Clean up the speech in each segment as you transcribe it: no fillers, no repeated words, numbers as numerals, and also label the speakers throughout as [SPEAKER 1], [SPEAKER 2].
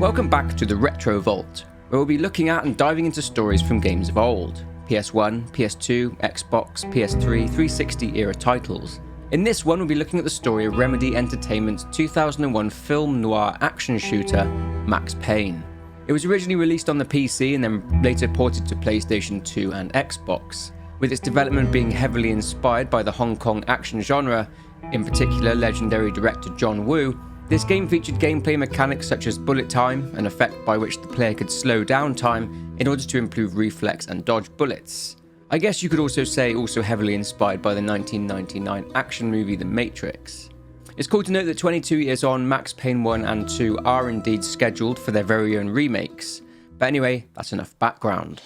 [SPEAKER 1] Welcome back to the Retro Vault, where we'll be looking at and diving into stories from games of old. PS1, PS2, Xbox, PS3, 360 era titles. In this one, we'll be looking at the story of Remedy Entertainment's 2001 film noir action shooter, Max Payne. It was originally released on the PC and then later ported to PlayStation 2 and Xbox, with its development being heavily inspired by the Hong Kong action genre, in particular legendary director John Woo. This game featured gameplay mechanics such as bullet time, an effect by which the player could slow down time in order to improve reflex and dodge bullets. I guess you could also say also heavily inspired by the 1999 action movie The Matrix. It's cool to note that 22 years on, Max Payne 1 and 2 are indeed scheduled for their very own remakes. But anyway, that's enough background.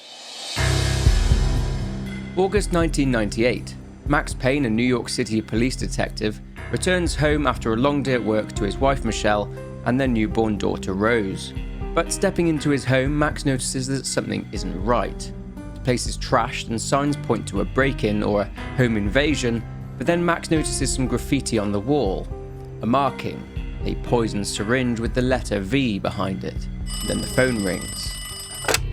[SPEAKER 1] August 1998. Max Payne, a New York City police detective, returns home after a long day at work to his wife Michelle and their newborn daughter Rose. But stepping into his home, Max notices that something isn't right. The place is trashed and signs point to a break-in or a home invasion, but then Max notices some graffiti on the wall. A marking, a poisoned syringe with the letter V behind it. Then the phone rings.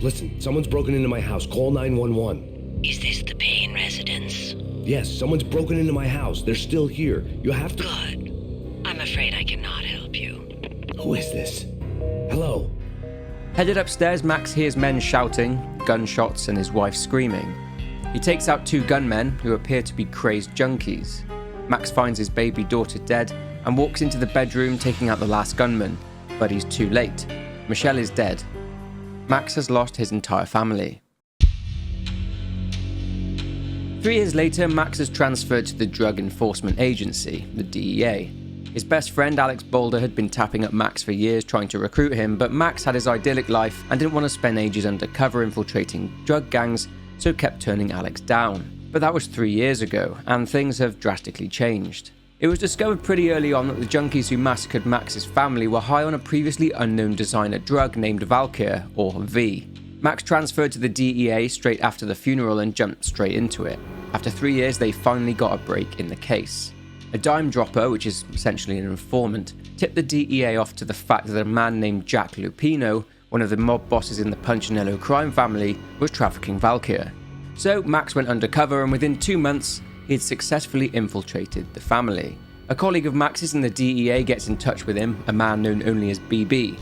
[SPEAKER 2] Listen, someone's broken into my house. Call 911.
[SPEAKER 3] Is this the Payne residence?
[SPEAKER 2] Yes, someone's broken into my house. They're still here. You have to...
[SPEAKER 3] Good. I'm afraid I cannot help you.
[SPEAKER 2] Who is this? Hello?
[SPEAKER 1] Headed upstairs, Max hears men shouting, gunshots, and his wife screaming. He takes out two gunmen who appear to be crazed junkies. Max finds his baby daughter dead and walks into the bedroom, taking out the last gunman, but he's too late. Michelle is dead. Max has lost his entire family. 3 years later, Max is transferred to the Drug Enforcement Agency, the DEA. His best friend Alex Boulder had been tapping up Max for years trying to recruit him, but Max had his idyllic life and didn't want to spend ages undercover infiltrating drug gangs, so kept turning Alex down. But that was 3 years ago, and things have drastically changed. It was discovered pretty early on that the junkies who massacred Max's family were high on a previously unknown designer drug named Valkyr, or V. Max transferred to the DEA straight after the funeral and jumped straight into it. After 3 years, they finally got a break in the case. A dime dropper, which is essentially an informant, tipped the DEA off to the fact that a man named Jack Lupino, one of the mob bosses in the Punchinello crime family, was trafficking Valkyr. So Max went undercover, and within 2 months, he had successfully infiltrated the family. A colleague of Max's in the DEA gets in touch with him, a man known only as BB.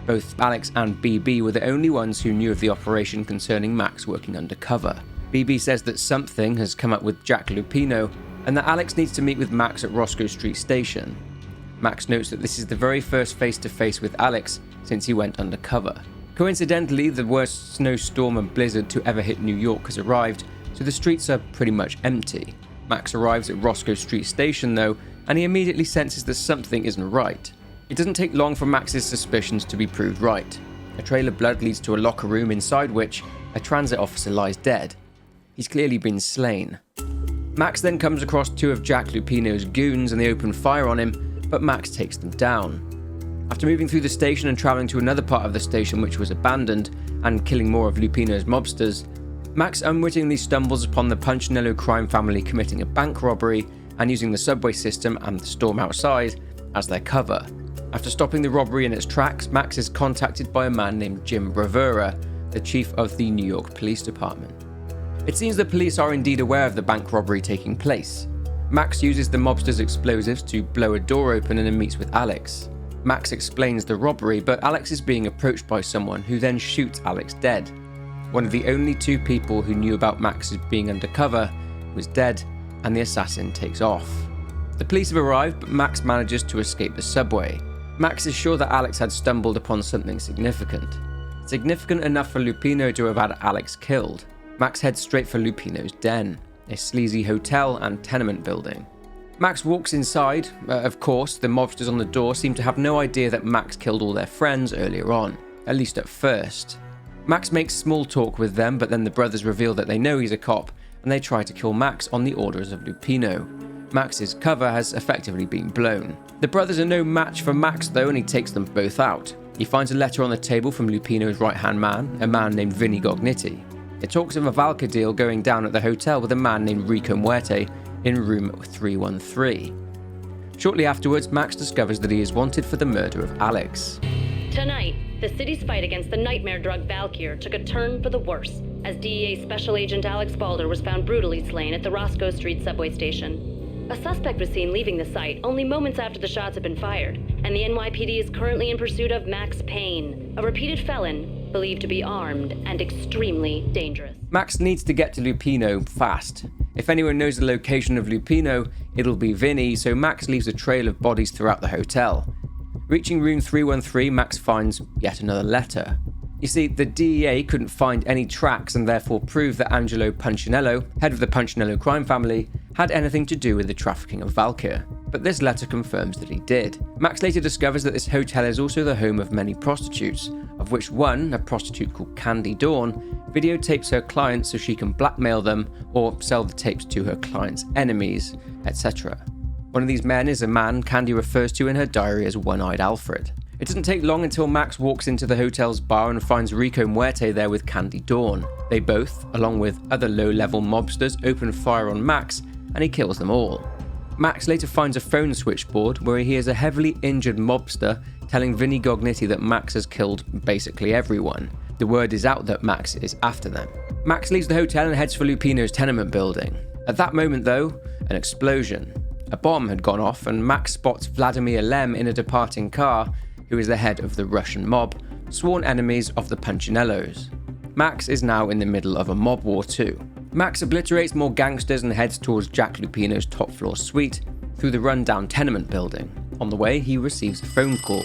[SPEAKER 1] Both Alex and BB were the only ones who knew of the operation concerning Max working undercover. BB says that something has come up with Jack Lupino, and that Alex needs to meet with Max at Roscoe Street Station. Max notes that this is the very first face-to-face with Alex since he went undercover. Coincidentally, the worst snowstorm and blizzard to ever hit New York has arrived, so the streets are pretty much empty. Max arrives at Roscoe Street Station though, and he immediately senses that something isn't right. It doesn't take long for Max's suspicions to be proved right. A trail of blood leads to a locker room inside which a transit officer lies dead. He's clearly been slain. Max then comes across two of Jack Lupino's goons and they open fire on him, but Max takes them down. After moving through the station and travelling to another part of the station which was abandoned, and killing more of Lupino's mobsters, Max unwittingly stumbles upon the Punchinello crime family committing a bank robbery and using the subway system and the storm outside as their cover. After stopping the robbery in its tracks, Max is contacted by a man named Jim Bravura, the chief of the New York Police Department. It seems the police are indeed aware of the bank robbery taking place. Max uses the mobsters' explosives to blow a door open and then meets with Alex. Max explains the robbery, but Alex is being approached by someone who then shoots Alex dead. One of the only two people who knew about Max's being undercover was dead, and the assassin takes off. The police have arrived, but Max manages to escape the subway. Max is sure that Alex had stumbled upon something significant. Significant enough for Lupino to have had Alex killed. Max heads straight for Lupino's den, a sleazy hotel and tenement building. Max walks inside. Of course, the mobsters on the door seem to have no idea that Max killed all their friends earlier on, at least at first. Max makes small talk with them, but then the brothers reveal that they know he's a cop, and they try to kill Max on the orders of Lupino. Max's cover has effectively been blown. The brothers are no match for Max though, and he takes them both out. He finds a letter on the table from Lupino's right-hand man, a man named Vinny Gognitti. It talks of a Valkyr deal going down at the hotel with a man named Rico Muerte in room 313. Shortly afterwards, Max discovers that he is wanted for the murder of Alex.
[SPEAKER 4] Tonight, the city's fight against the nightmare drug Valkyr took a turn for the worse, as DEA Special Agent Alex Balder was found brutally slain at the Roscoe Street subway station. A suspect was seen leaving the site only moments after the shots had been fired, and the NYPD is currently in pursuit of Max Payne, a repeated felon believed to be armed and extremely dangerous.
[SPEAKER 1] Max needs to get to Lupino fast. If anyone knows the location of Lupino, it'll be Vinny, so Max leaves a trail of bodies throughout the hotel. Reaching room 313, Max finds yet another letter. You see, the DEA couldn't find any tracks and therefore prove that Angelo Punchinello, head of the Punchinello crime family, had anything to do with the trafficking of Valkyr. But this letter confirms that he did. Max later discovers that this hotel is also the home of many prostitutes, of which one, a prostitute called Candy Dawn, videotapes her clients so she can blackmail them or sell the tapes to her clients' enemies, etc. One of these men is a man Candy refers to in her diary as One-Eyed Alfred. It doesn't take long until Max walks into the hotel's bar and finds Rico Muerte there with Candy Dawn. They both, along with other low-level mobsters, open fire on Max, and he kills them all. Max later finds a phone switchboard where he hears a heavily injured mobster telling Vinny Gognitti that Max has killed basically everyone. The word is out that Max is after them. Max leaves the hotel and heads for Lupino's tenement building. At that moment though, an explosion. A bomb had gone off and Max spots Vladimir Lem in a departing car, who is the head of the Russian mob, sworn enemies of the Punchinellos. Max is now in the middle of a mob war too. Max obliterates more gangsters and heads towards Jack Lupino's top floor suite through the rundown tenement building. On the way, he receives a phone call.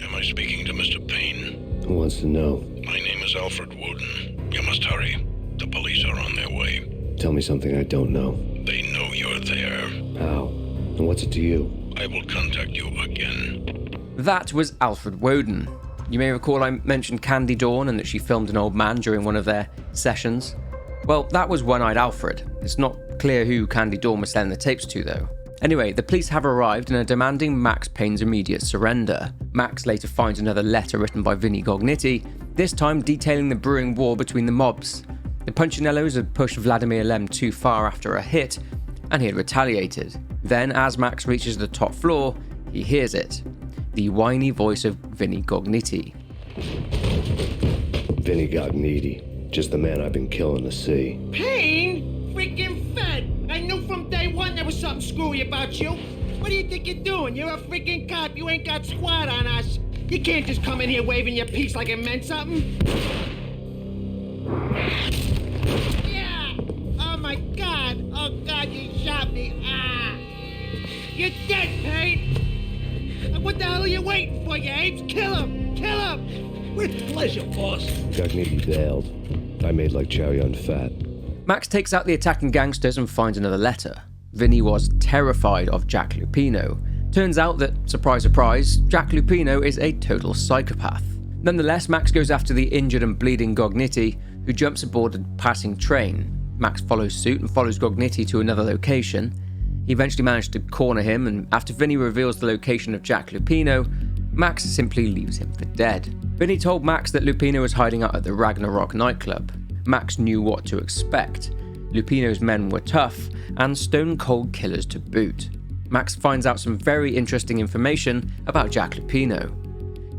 [SPEAKER 5] Am I speaking to Mr. Payne?
[SPEAKER 2] Who wants to know?
[SPEAKER 5] My name is Alfred Woden. You must hurry. The police are on their way.
[SPEAKER 2] Tell me something I don't know.
[SPEAKER 5] They know you're there.
[SPEAKER 2] How? And what's it to you?
[SPEAKER 5] I will contact you again.
[SPEAKER 1] That was Alfred Woden. You may recall I mentioned Candy Dawn and that she filmed an old man during one of their sessions. Well, that was One-Eyed Alfred. It's not clear who Candy Dawn was selling the tapes to though. Anyway, the police have arrived and are demanding Max Payne's immediate surrender. Max later finds another letter written by Vinny Gognitti, this time detailing the brewing war between the mobs. The Punchinellos had pushed Vladimir Lem too far after a hit, and he had retaliated. Then, as Max reaches the top floor, he hears it. The whiny voice of Vinny Gognitti.
[SPEAKER 2] Vinny Gognitti. Just the man I've been killing to see.
[SPEAKER 6] Payne? Freaking fed! I knew from day one there was something screwy about you. What do you think you're doing? You're a freaking cop. You ain't got squad on us. You can't just come in here waving your piece like it meant something. Yeah! Oh my god! Oh god, you shot me! Ah! You're dead, Payne! What the hell are you waiting for, you apes? Kill him! Kill him! With pleasure, boss.
[SPEAKER 2] Gognitti bailed. I made like Chow Yun Fat.
[SPEAKER 1] Max takes out the attacking gangsters and finds another letter. Vinny was terrified of Jack Lupino. Turns out that, surprise surprise, Jack Lupino is a total psychopath. Nonetheless, Max goes after the injured and bleeding Gognitti, who jumps aboard a passing train. Max follows suit and follows Gognitti to another location. He eventually managed to corner him, and after Vinny reveals the location of Jack Lupino, Max simply leaves him for dead. Vinny told Max that Lupino was hiding out at the Ragnarok nightclub. Max knew what to expect. Lupino's men were tough, and stone-cold killers to boot. Max finds out some very interesting information about Jack Lupino.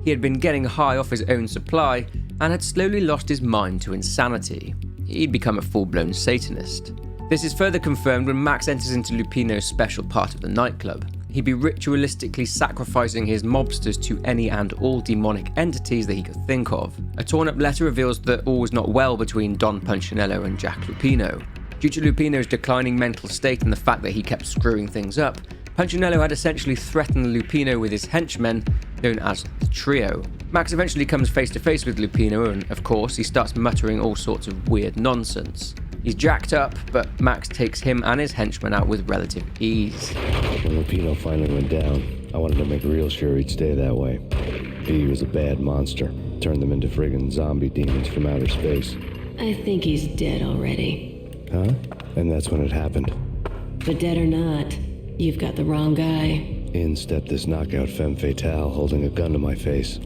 [SPEAKER 1] He had been getting high off his own supply, and had slowly lost his mind to insanity. He'd become a full-blown Satanist. This is further confirmed when Max enters into Lupino's special part of the nightclub. He'd be ritualistically sacrificing his mobsters to any and all demonic entities that he could think of. A torn-up letter reveals that all was not well between Don Punchinello and Jack Lupino. Due to Lupino's declining mental state and the fact that he kept screwing things up, Punchinello had essentially threatened Lupino with his henchmen, known as the Trio. Max eventually comes face to face with Lupino and, of course, he starts muttering all sorts of weird nonsense. He's jacked up, but Max takes him and his henchmen out with relative ease.
[SPEAKER 2] When Lupino finally went down, I wanted to make real sure he'd stay that way. He was a bad monster. Turned them into friggin' zombie demons from outer space.
[SPEAKER 7] I think he's dead already.
[SPEAKER 2] Huh? And that's when it happened.
[SPEAKER 7] But dead or not, you've got the wrong guy.
[SPEAKER 2] In stepped this knockout femme fatale holding a gun to my face.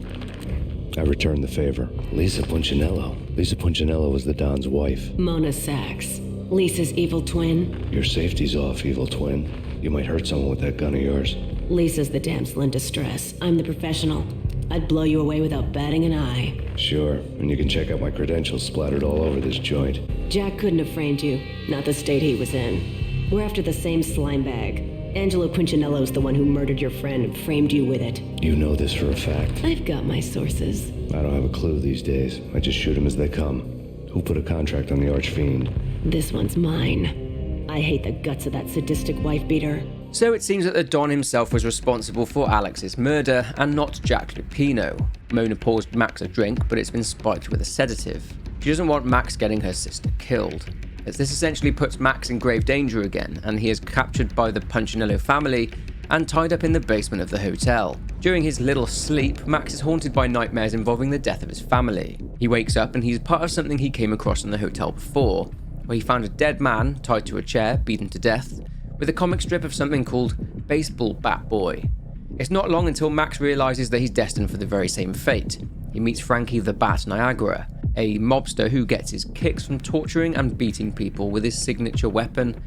[SPEAKER 2] I returned the favor. Lisa Punchinello. Lisa Punchinello was the Don's wife.
[SPEAKER 7] Mona Sachs. Lisa's evil twin.
[SPEAKER 2] Your safety's off, evil twin. You might hurt someone with that gun of yours.
[SPEAKER 7] Lisa's the damsel in distress. I'm the professional. I'd blow you away without batting an eye.
[SPEAKER 2] Sure, and you can check out my credentials splattered all over this joint.
[SPEAKER 7] Jack couldn't have framed you, not the state he was in. We're after the same slime bag. Angelo Quincinello's the one who murdered your friend and framed you with it.
[SPEAKER 2] You know this for a fact.
[SPEAKER 7] I've got my sources.
[SPEAKER 2] I don't have a clue these days. I just shoot them as they come. Who put a contract on the archfiend?
[SPEAKER 7] This one's mine. I hate the guts of that sadistic wife-beater.
[SPEAKER 1] So it seems that the Don himself was responsible for Alex's murder, and not Jack Lupino. Mona pours Max a drink, but it's been spiked with a sedative. She doesn't want Max getting her sister killed, as this essentially puts Max in grave danger again, and he is captured by the Punchinello family and tied up in the basement of the hotel. During his little sleep, Max is haunted by nightmares involving the death of his family. He wakes up and he's part of something he came across in the hotel before, where he found a dead man tied to a chair, beaten to death, with a comic strip of something called Baseball Bat Boy. It's not long until Max realizes that he's destined for the very same fate. He meets Frankie the Bat Niagara, a mobster who gets his kicks from torturing and beating people with his signature weapon,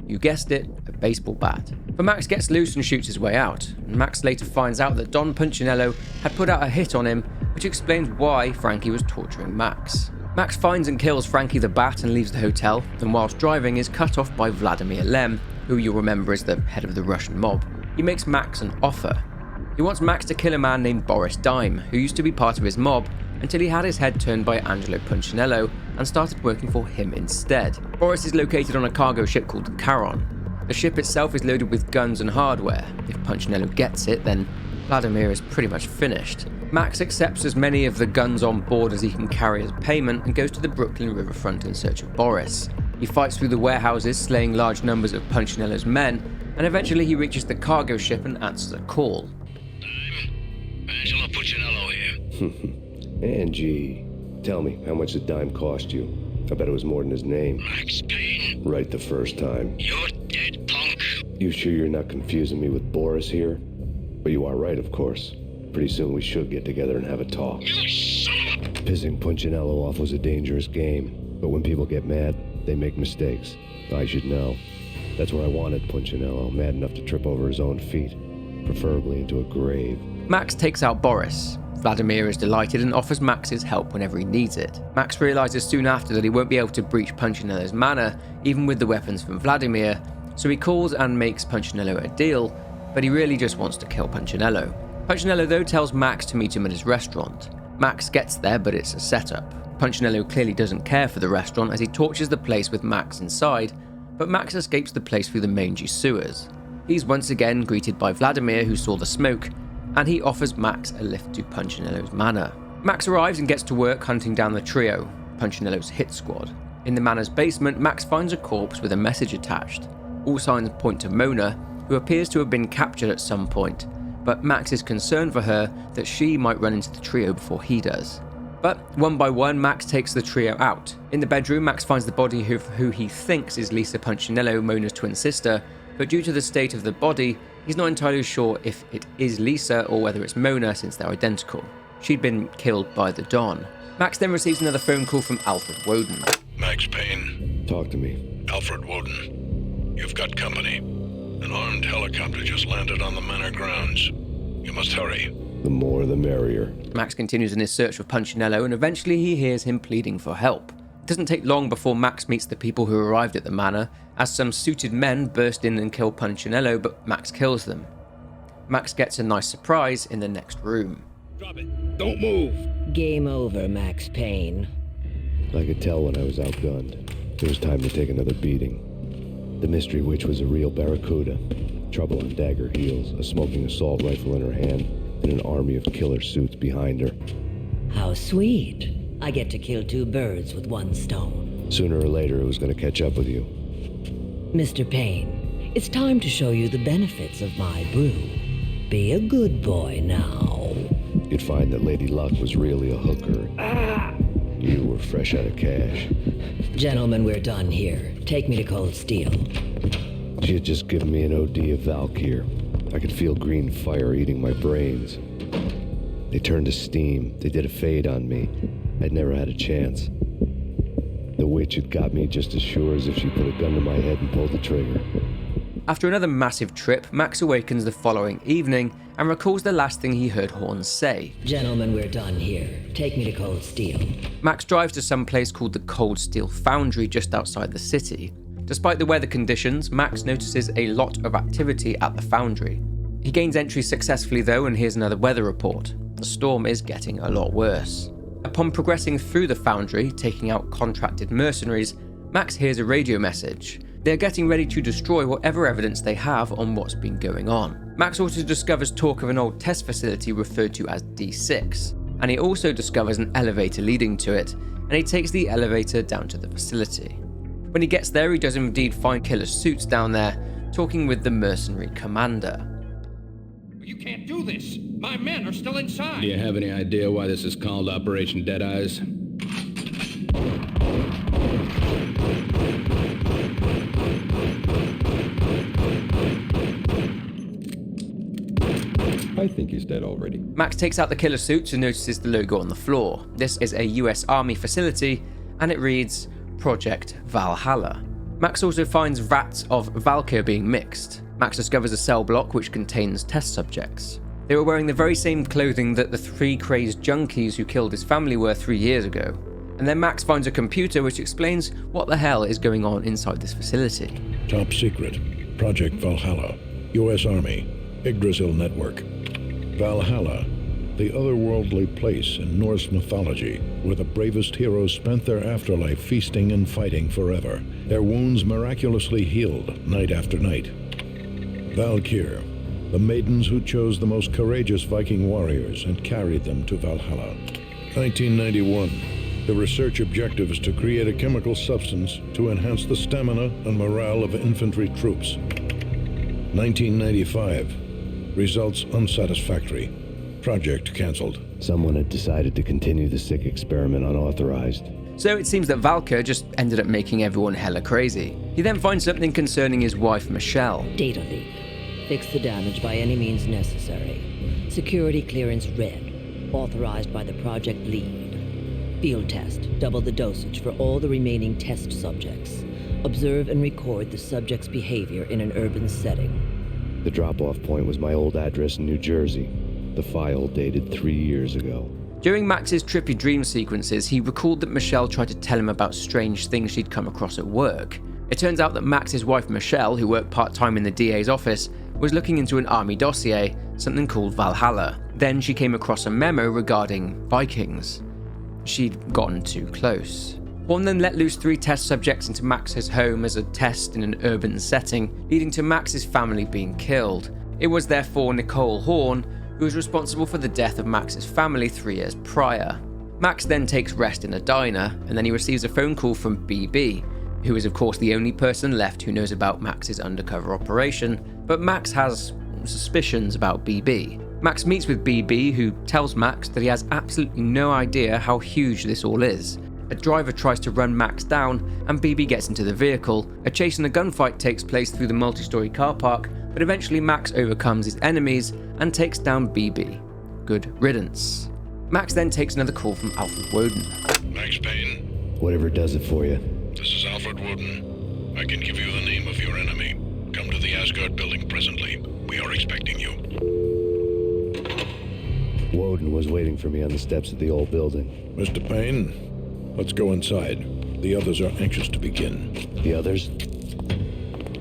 [SPEAKER 1] you guessed it, a baseball bat. But Max gets loose and shoots his way out, and Max later finds out that Don Punchinello had put out a hit on him, which explains why Frankie was torturing Max. Max finds and kills Frankie the Bat and leaves the hotel, and whilst driving is cut off by Vladimir Lem, who you'll remember is the head of the Russian mob. He makes Max an offer. He wants Max to kill a man named Boris Dime, who used to be part of his mob, until he had his head turned by Angelo Punchinello and started working for him instead. Boris is located on a cargo ship called Charon. The ship itself is loaded with guns and hardware. If Punchinello gets it, then Vladimir is pretty much finished. Max accepts as many of the guns on board as he can carry as payment and goes to the Brooklyn riverfront in search of Boris. He fights through the warehouses, slaying large numbers of Punchinello's men, and eventually he reaches the cargo ship and answers a call.
[SPEAKER 5] Angelo Puccinello here.
[SPEAKER 2] Angie, tell me, how much did Dime cost you? I bet it was more than his name.
[SPEAKER 5] Max Payne.
[SPEAKER 2] Right the first time.
[SPEAKER 5] You're dead, punk.
[SPEAKER 2] You sure you're not confusing me with Boris here? But you are right, of course. Pretty soon we should get together and have a talk.
[SPEAKER 5] You son of a...
[SPEAKER 2] Pissing Punchinello off was a dangerous game, but when people get mad, they make mistakes. I should know. That's where I wanted Punchinello, mad enough to trip over his own feet, preferably into a grave.
[SPEAKER 1] Max takes out Boris. Vladimir is delighted and offers Max his help whenever he needs it. Max realizes soon after that he won't be able to breach Punchinello's manor, even with the weapons from Vladimir, so he calls and makes Punchinello a deal, but he really just wants to kill Punchinello. Punchinello though tells Max to meet him at his restaurant. Max gets there, but it's a setup. Punchinello clearly doesn't care for the restaurant as he torches the place with Max inside, but Max escapes the place through the mangy sewers. He's once again greeted by Vladimir, who saw the smoke, and he offers Max a lift to Punchinello's manor. Max arrives and gets to work hunting down the trio, Punchinello's hit squad. In the manor's basement, Max finds a corpse with a message attached. All signs point to Mona, who appears to have been captured at some point, but Max is concerned for her that she might run into the trio before he does. But one by one, Max takes the trio out. In the bedroom, Max finds the body of who he thinks is Lisa Punchinello, Mona's twin sister, but due to the state of the body, he's not entirely sure if it is Lisa or whether it's Mona since they're identical. She'd been killed by the Don. Max then receives another phone call from Alfred Woden.
[SPEAKER 5] Max Payne.
[SPEAKER 2] Talk to me.
[SPEAKER 5] Alfred Woden. You've got company. An armed helicopter just landed on the manor grounds. You must hurry.
[SPEAKER 2] The more the merrier.
[SPEAKER 1] Max continues in his search for Punchinello and eventually he hears him pleading for help. It doesn't take long before Max meets the people who arrived at the manor, as some suited men burst in and kill Punchinello, but Max kills them. Max gets a nice surprise in the next room.
[SPEAKER 6] Drop it. Don't move.
[SPEAKER 3] Game over, Max Payne.
[SPEAKER 2] I could tell when I was outgunned. It was time to take another beating. The mystery witch was a real barracuda. Trouble on dagger heels, a smoking assault rifle in her hand, and an army of killer suits behind her.
[SPEAKER 3] How sweet. I get to kill two birds with one stone.
[SPEAKER 2] Sooner or later, it was going to catch up with you.
[SPEAKER 3] Mr. Payne, it's time to show you the benefits of my brew. Be a good boy now.
[SPEAKER 2] You'd find that Lady Luck was really a hooker. You were fresh out of cash.
[SPEAKER 3] Gentlemen, we're done here. Take me to Cold Steel.
[SPEAKER 2] She had just given me an OD of Valkyr. I could feel green fire eating my brains. They turned to steam. They did a fade on me. I'd never had a chance. The witch had got me just as sure as if she put a gun to my head and pulled the trigger.
[SPEAKER 1] After another massive trip, Max awakens the following evening and recalls the last thing he heard Horn say.
[SPEAKER 3] Gentlemen, we're done here. Take me to Cold Steel.
[SPEAKER 1] Max drives to some place called the Cold Steel Foundry just outside the city. Despite the weather conditions, Max notices a lot of activity at the foundry. He gains entry successfully though and hears another weather report. The storm is getting a lot worse. Upon progressing through the foundry, taking out contracted mercenaries, Max hears a radio message. They're getting ready to destroy whatever evidence they have on what's been going on. Max also discovers talk of an old test facility referred to as D6, and he also discovers an elevator leading to it, and he takes the elevator down to the facility. When he gets there, he does indeed find killer suits down there, talking with the mercenary commander.
[SPEAKER 8] You can't do this! My men are still inside!
[SPEAKER 9] Do you have any idea why this is called Operation Deadeyes?
[SPEAKER 2] I think he's dead already.
[SPEAKER 1] Max takes out the killer suits and notices the logo on the floor. This is a US Army facility, and it reads Project Valhalla. Max also finds vats of Valkyr being mixed. Max discovers a cell block which contains test subjects. They were wearing the very same clothing that the 3 crazed junkies who killed his family were 3 years ago. And then Max finds a computer which explains what the hell is going on inside this facility.
[SPEAKER 5] Top secret. Project Valhalla. US Army. Yggdrasil Network. Valhalla, the otherworldly place in Norse mythology where the bravest heroes spent their afterlife feasting and fighting forever, their wounds miraculously healed night after night. Valkyr, the maidens who chose the most courageous Viking warriors and carried them to Valhalla. 1991. The research objective is to create a chemical substance to enhance the stamina and morale of infantry troops. 1995. Results unsatisfactory. Project cancelled.
[SPEAKER 2] Someone had decided to continue the sick experiment unauthorized.
[SPEAKER 1] So it seems that Valkyr just ended up making everyone hella crazy. He then finds something concerning his wife Michelle.
[SPEAKER 3] Data leak. Fix the damage by any means necessary. Security clearance red. Authorized by the project lead. Field test. Double the dosage for all the remaining test subjects. Observe and record the subject's behavior in an urban setting.
[SPEAKER 2] The drop-off point was my old address in New Jersey. The file dated 3 years ago.
[SPEAKER 1] During Max's trippy dream sequences, he recalled that Michelle tried to tell him about strange things she'd come across at work. It turns out that Max's wife Michelle, who worked part-time in the DA's office, was looking into an army dossier, something called Valhalla. Then she came across a memo regarding Vikings. She'd gotten too close. Horn then let loose 3 test subjects into Max's home as a test in an urban setting, leading to Max's family being killed. It was therefore Nicole Horn who was responsible for the death of Max's family 3 years prior. Max then takes rest in a diner, and then he receives a phone call from BB, who is of course the only person left who knows about Max's undercover operation, but Max has suspicions about BB. Max meets with BB, who tells Max that he has absolutely no idea how huge this all is. A driver tries to run Max down, and BB gets into the vehicle. A chase and a gunfight takes place through the multi-story car park, but eventually Max overcomes his enemies and takes down BB. Good riddance. Max then takes another call from Alfred Woden.
[SPEAKER 5] Max Payne,
[SPEAKER 2] Whatever does it for you.
[SPEAKER 5] this is Alfred Woden. I can give you the name of your enemy. Come to the Asgard building presently. We are expecting you.
[SPEAKER 2] Woden was waiting for me on the steps of the old building.
[SPEAKER 5] Mr. Payne, let's go inside. The others are anxious to begin.
[SPEAKER 2] The others?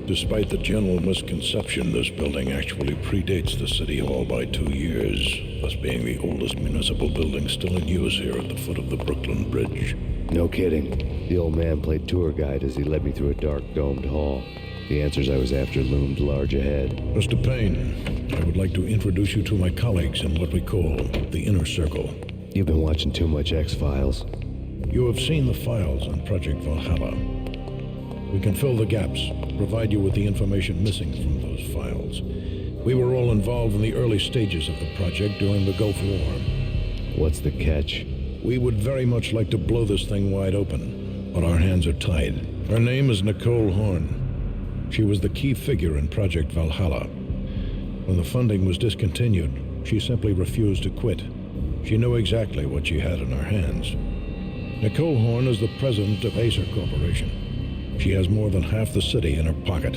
[SPEAKER 5] Despite the general misconception, this building actually predates the City Hall by 2 years, thus being the oldest municipal building still in use here at the foot of the Brooklyn Bridge.
[SPEAKER 2] No kidding. The old man played tour guide as he led me through a dark domed hall. The answers I was after loomed large ahead.
[SPEAKER 5] Mr. Payne, I would like to introduce you to my colleagues in what we call the Inner Circle.
[SPEAKER 2] You've been watching too much X-Files.
[SPEAKER 5] You have seen the files on Project Valhalla. We can fill the gaps, provide you with the information missing from those files. We were all involved in the early stages of the project during the Gulf War.
[SPEAKER 2] What's the catch?
[SPEAKER 5] We would very much like to blow this thing wide open, but our hands are tied. Her name is Nicole Horn. She was the key figure in Project Valhalla. When the funding was discontinued, she simply refused to quit. She knew exactly what she had in her hands. Nicole Horn is the president of Acer Corporation. She has more than half the city in her pocket.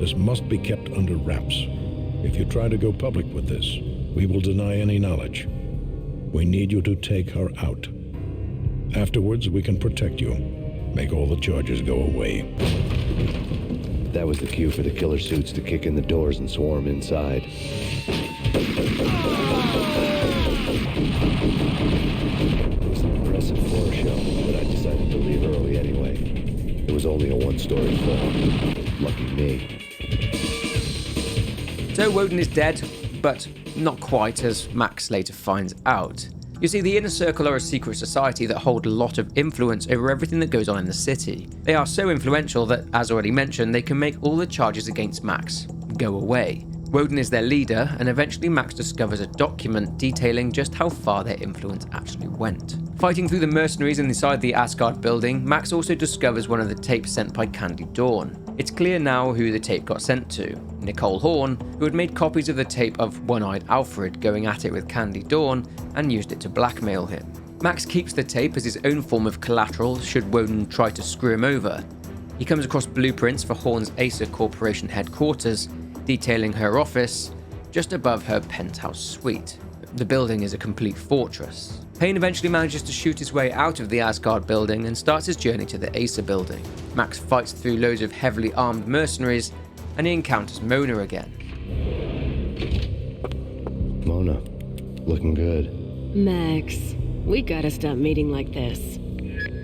[SPEAKER 5] This must be kept under wraps. If you try to go public with this, we will deny any knowledge. We need you to take her out. Afterwards, we can protect you. Make all the charges go away.
[SPEAKER 2] That was the cue for the killer suits to kick in the doors and swarm inside. It was an impressive floor show, but I decided to leave early anyway. It was only a one-story film. Lucky me.
[SPEAKER 1] So Woden is dead, but not quite, as Max later finds out. You see, the Inner Circle are a secret society that hold a lot of influence over everything that goes on in the city. They are so influential that, as already mentioned, they can make all the charges against Max go away. Woden is their leader, and eventually Max discovers a document detailing just how far their influence actually went. Fighting through the mercenaries inside the Asgard building, Max also discovers one of the tapes sent by Candy Dawn. It's clear now who the tape got sent to: Nicole Horn, who had made copies of the tape of One-Eyed Alfred going at it with Candy Dawn and used it to blackmail him. Max keeps the tape as his own form of collateral should Woden try to screw him over. He comes across blueprints for Horn's Acer Corporation headquarters, detailing her office just above her penthouse suite. The building is a complete fortress. Payne eventually manages to shoot his way out of the Asgard building and starts his journey to the Acer building. Max fights through loads of heavily armed mercenaries, and he encounters Mona again.
[SPEAKER 2] Mona, looking good.
[SPEAKER 7] Max, we gotta stop meeting like this.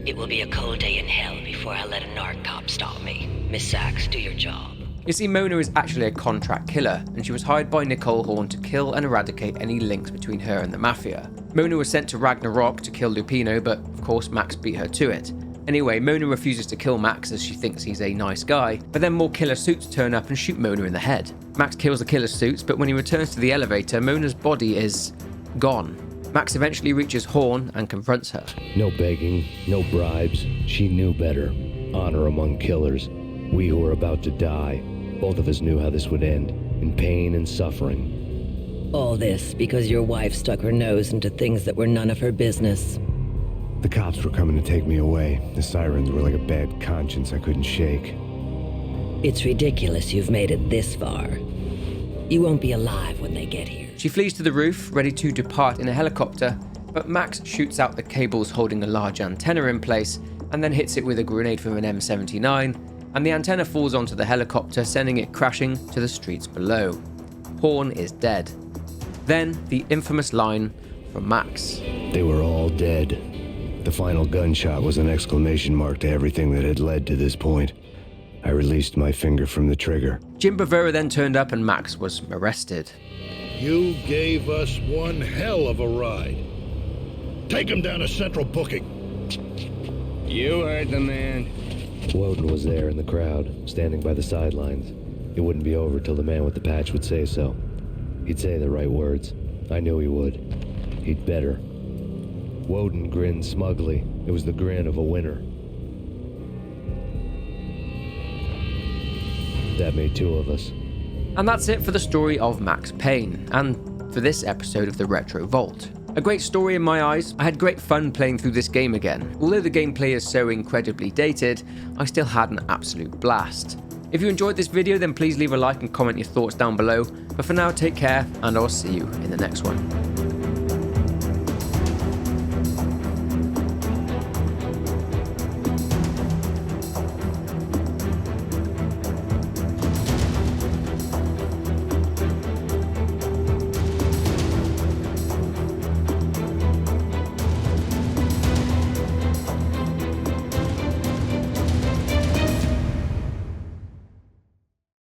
[SPEAKER 3] It will be a cold day in hell before I let a narc cop stop me. Miss Sachs, do your job.
[SPEAKER 1] You see, Mona is actually a contract killer, and she was hired by Nicole Horn to kill and eradicate any links between her and the Mafia. Mona was sent to Ragnarok to kill Lupino, but of course Max beat her to it. Anyway, Mona refuses to kill Max as she thinks he's a nice guy, but then more killer suits turn up and shoot Mona in the head. Max kills the killer suits, but when he returns to the elevator, Mona's body is gone. Max eventually reaches Horn and confronts her.
[SPEAKER 2] No begging, no bribes. She knew better. Honor among killers. We who were about to die. Both of us knew how this would end, in pain and suffering.
[SPEAKER 3] All this because your wife stuck her nose into things that were none of her business.
[SPEAKER 2] The cops were coming to take me away. The sirens were like a bad conscience I couldn't shake.
[SPEAKER 3] It's ridiculous you've made it this far. You won't be alive when they get here.
[SPEAKER 1] She flees to the roof, ready to depart in a helicopter, but Max shoots out the cables holding a large antenna in place, and then hits it with a grenade from an M79, and the antenna falls onto the helicopter, sending it crashing to the streets below. Horn is dead. Then, the infamous line from Max.
[SPEAKER 2] They were all dead. The final gunshot was an exclamation mark to everything that had led to this point. I released my finger from the trigger.
[SPEAKER 1] Jim Bavura then turned up and Max was arrested.
[SPEAKER 5] You gave us one hell of a ride. Take him down to Central Booking.
[SPEAKER 9] You heard the man.
[SPEAKER 2] Woden was there in the crowd, standing by the sidelines. It wouldn't be over till the man with the patch would say so. He'd say the right words. I knew he would. He'd better. Woden grinned smugly. It was the grin of a winner. That made two of us.
[SPEAKER 1] And that's it for the story of Max Payne, and for this episode of the Retro Vault. A great story in my eyes. I had great fun playing through this game again. Although the gameplay is so incredibly dated, I still had an absolute blast. If you enjoyed this video, then please leave a like and comment your thoughts down below. But for now, take care, and I'll see you in the next one.